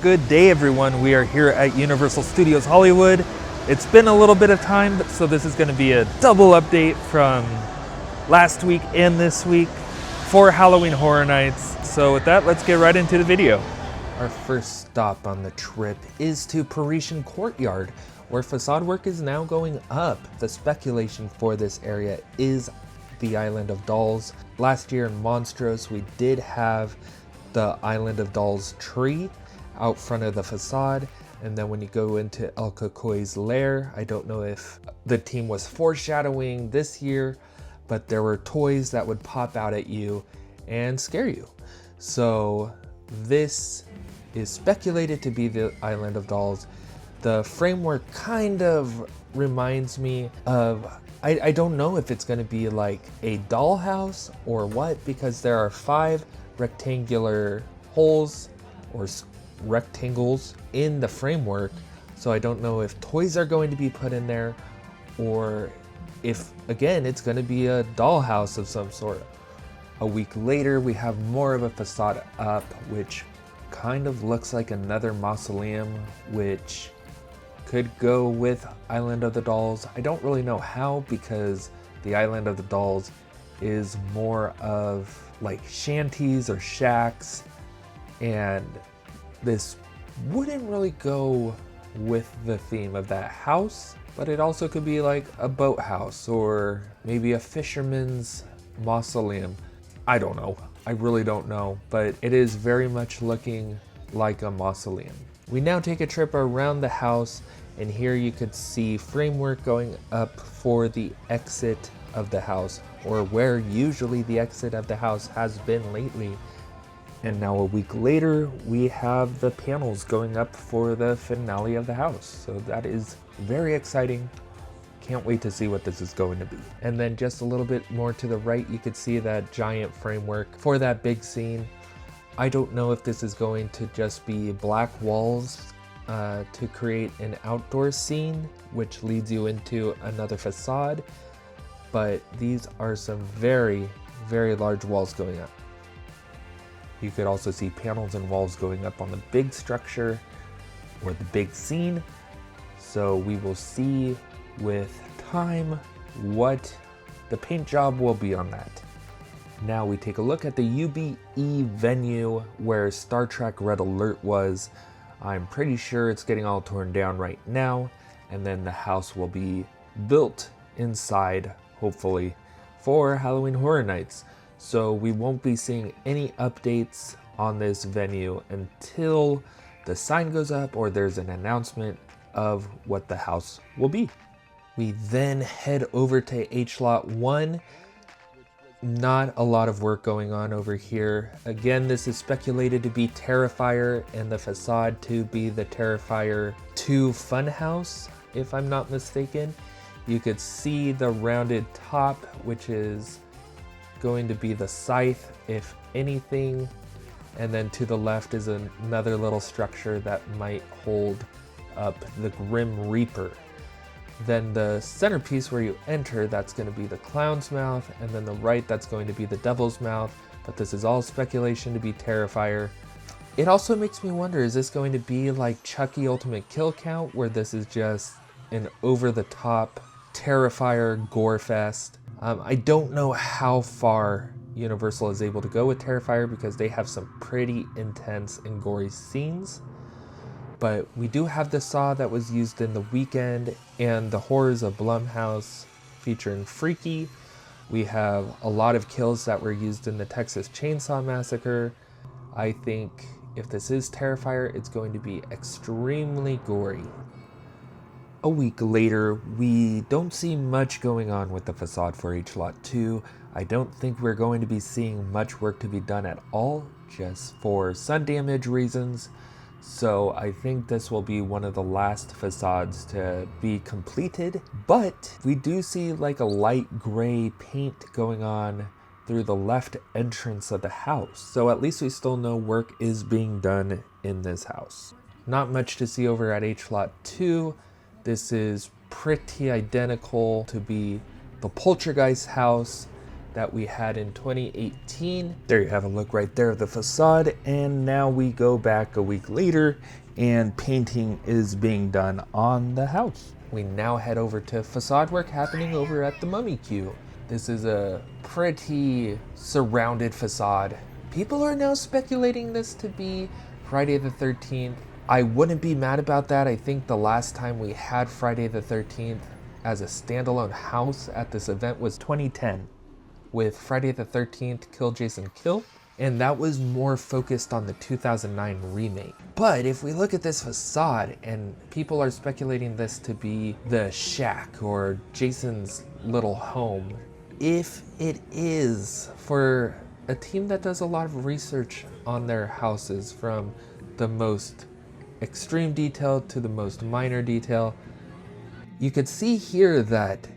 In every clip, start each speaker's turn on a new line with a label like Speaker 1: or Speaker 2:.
Speaker 1: Good day, everyone. We are here at Universal Studios Hollywood. It's been a little bit of time, so this is going to be a double update from last week and this week for Halloween Horror Nights. So with that, let's get right into the video. Our first stop on the trip is to Parisian Courtyard, where facade work is now going up. The speculation for this area is the Island of Dolls. Last year in Monstros, we did have the Island of Dolls tree out front of the facade, and then when you go into El Cocoy's lair, I don't know if the team was foreshadowing this year, but there were toys that would pop out at you and scare you. So this is speculated to be the Island of Dolls. The framework kind of reminds me of, I don't know if it's going to be like a dollhouse or what, because there are 5 rectangular holes or rectangles in the framework. So I don't know if toys are going to be put in there, or if, again, it's going to be a dollhouse of some sort. A week later, we have more of a facade up, which kind of looks like another mausoleum, which could go with Island of the Dolls. I don't really know how, because the Island of the Dolls is more of like shanties or shacks, and this wouldn't really go with the theme of that house, but it also could be like a boathouse or maybe a fisherman's mausoleum. I don't know. I really don't know, but it is very much looking like a mausoleum. We now take a trip around the house, and here you could see framework going up for the exit of the house, or where usually the exit of the house has been lately. And now a week later, we have the panels going up for the finale of the house. So that is very exciting. Can't wait to see what this is going to be. And then just a little bit more to the right, you could see that giant framework for that big scene. I don't know if this is going to just be black walls to create an outdoor scene, which leads you into another facade. But these are some very, very large walls going up. You could also see panels and walls going up on the big structure or the big scene. So we will see with time what the paint job will be on that. Now we take a look at the UBE venue where Star Trek Red Alert was. I'm pretty sure it's getting all torn down right now, and then the house will be built inside, hopefully, for Halloween Horror Nights. So we won't be seeing any updates on this venue until the sign goes up or there's an announcement of what the house will be. We then head over to H Lot 1. Not a lot of work going on over here. Again, this is speculated to be Terrifier and the facade to be the Terrifier 2 Funhouse, if I'm not mistaken. You could see the rounded top, which is going to be the scythe, if anything. And then to the left is another little structure that might hold up the Grim Reaper. Then the centerpiece where you enter, that's going to be the clown's mouth, and then the right, that's going to be the devil's mouth. But this is all speculation to be Terrifier. It also makes me wonder, is this going to be like Chucky Ultimate Kill Count, where this is just an over-the-top Terrifier gore fest? I don't know how far Universal is able to go with Terrifier, because they have some pretty intense and gory scenes. But we do have the saw that was used in The Weekend and The Horrors of Blumhouse featuring Freaky. We have a lot of kills that were used in the Texas Chainsaw Massacre. I think if this is Terrifier, it's going to be extremely gory. A week later, we don't see much going on with the facade for H Lot 2. I don't think we're going to be seeing much work to be done at all, just for sun damage reasons. So I think this will be one of the last facades to be completed. But we do see like a light gray paint going on through the left entrance of the house. So at least we still know work is being done in this house. Not much to see over at H Lot 2. This is pretty identical to be the Poltergeist house that we had in 2018. There you have a look right there of the facade, and now we go back a week later and painting is being done on the house. We now head over to facade work happening over at the Mummy Queue. This is a pretty surrounded facade. People are now speculating this to be Friday the 13th. I wouldn't be mad about that. I think the last time we had Friday the 13th as a standalone house at this event was 2010 with Friday the 13th Kill Jason Kill, and that was more focused on the 2009 remake. But if we look at this facade, and people are speculating this to be the shack or Jason's little home, if it is, for a team that does a lot of research on their houses, from the most extreme detail to the most minor detail, you could see here that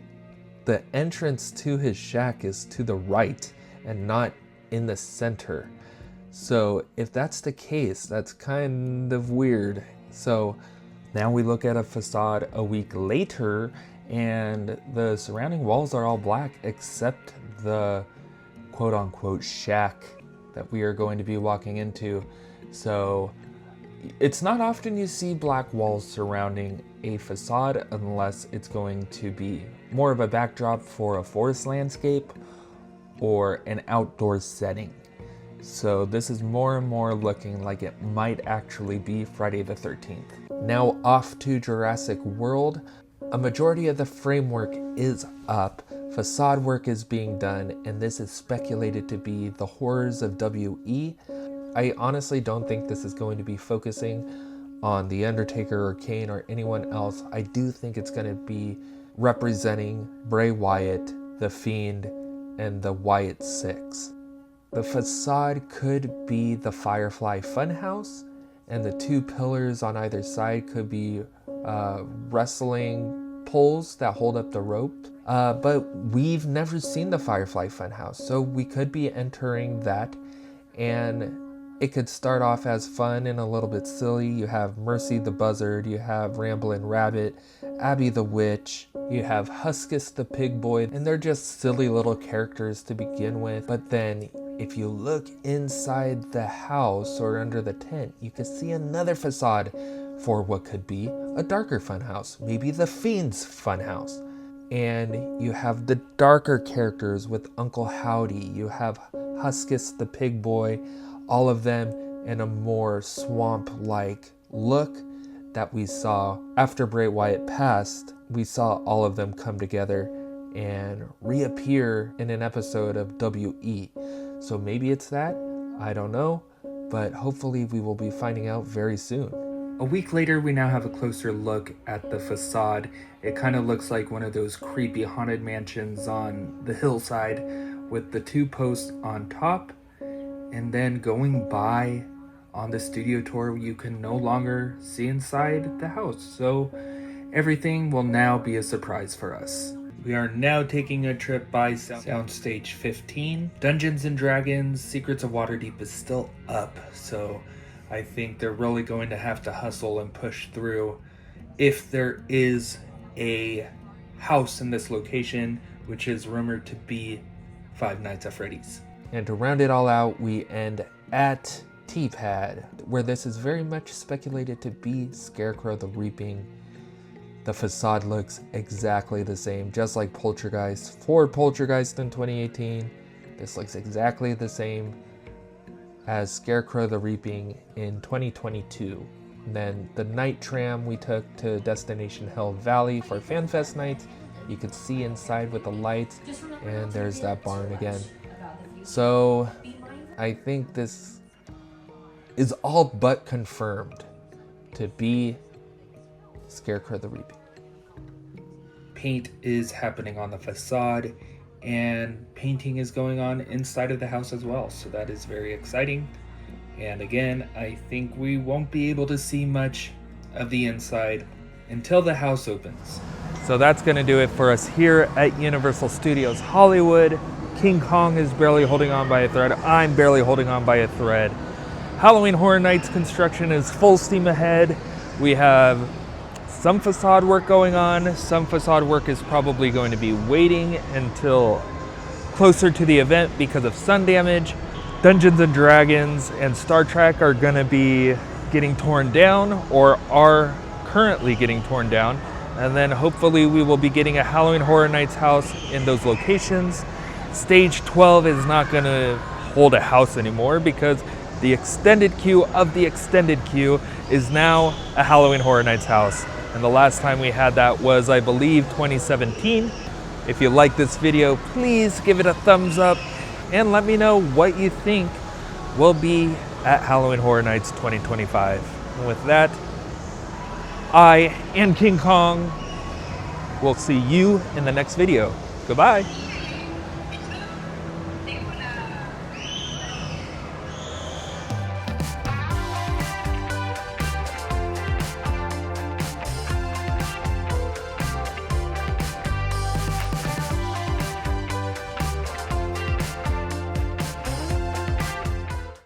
Speaker 1: the entrance to his shack is to the right and not in the center. So if that's the case, that's kind of weird. So now we look at a facade a week later and the surrounding walls are all black except the quote-unquote shack that we are going to be walking into. So it's not often you see black walls surrounding a facade unless it's going to be more of a backdrop for a forest landscape or an outdoor setting. So this is more and more looking like it might actually be Friday the 13th. Now off to Jurassic World. A majority of the framework is up, facade work is being done, and this is speculated to be the horrors of WE. I honestly don't think this is going to be focusing on The Undertaker or Kane or anyone else. I do think it's going to be representing Bray Wyatt, The Fiend, and the Wyatt Six. The facade could be the Firefly Funhouse, and the two pillars on either side could be wrestling poles that hold up the rope. But we've never seen the Firefly Funhouse, so we could be entering that, and it could start off as fun and a little bit silly. You have Mercy the Buzzard, you have Ramblin' Rabbit, Abby the Witch, you have Huskus the Pig Boy, and they're just silly little characters to begin with. But then if you look inside the house or under the tent, you can see another facade for what could be a darker funhouse, maybe the Fiend's funhouse. And you have the darker characters with Uncle Howdy, you have Huskus the Pig Boy, all of them in a more swamp-like look that we saw after Bray Wyatt passed. We saw all of them come together and reappear in an episode of WE. So maybe it's that, I don't know, but hopefully we will be finding out very soon. A week later, we now have a closer look at the facade. It kind of looks like one of those creepy haunted mansions on the hillside with the two posts on top. And then going by on the studio tour, you can no longer see inside the house. So everything will now be a surprise for us. We are now taking a trip by Soundstage 15. Dungeons and Dragons Secrets of Waterdeep is still up, so I think they're really going to have to hustle and push through if there is a house in this location, which is rumored to be Five Nights at Freddy's. And to round it all out, we end at T-Pad, where this is very much speculated to be Scarecrow the Reaping. The facade looks exactly the same, just like Poltergeist. For Poltergeist in 2018, this looks exactly the same as Scarecrow the Reaping in 2022. And then the night tram we took to Destination Hell Valley for FanFest night, you could see inside with the lights, and there's that barn again. So I think this is all but confirmed to be Scarecrow the Reaper. Paint is happening on the facade, and painting is going on inside of the house as well, so that is very exciting. And again, I think we won't be able to see much of the inside until the house opens. So that's going to do it for us here at Universal Studios Hollywood. King Kong is barely holding on by a thread. I'm barely holding on by a thread. Halloween Horror Nights construction is full steam ahead. We have some facade work going on. Some facade work is probably going to be waiting until closer to the event because of sun damage. Dungeons and Dragons and Star Trek are gonna be getting torn down or are currently getting torn down. And then hopefully we will be getting a Halloween Horror Nights house in those locations. Stage 12 is not gonna hold a house anymore because the extended queue of the extended queue is now a Halloween Horror Nights house. And the last time we had that was, I believe, 2017. If you like this video, please give it a thumbs up and let me know what you think will be at Halloween Horror Nights 2025. And with that, I and King Kong will see you in the next video. Goodbye.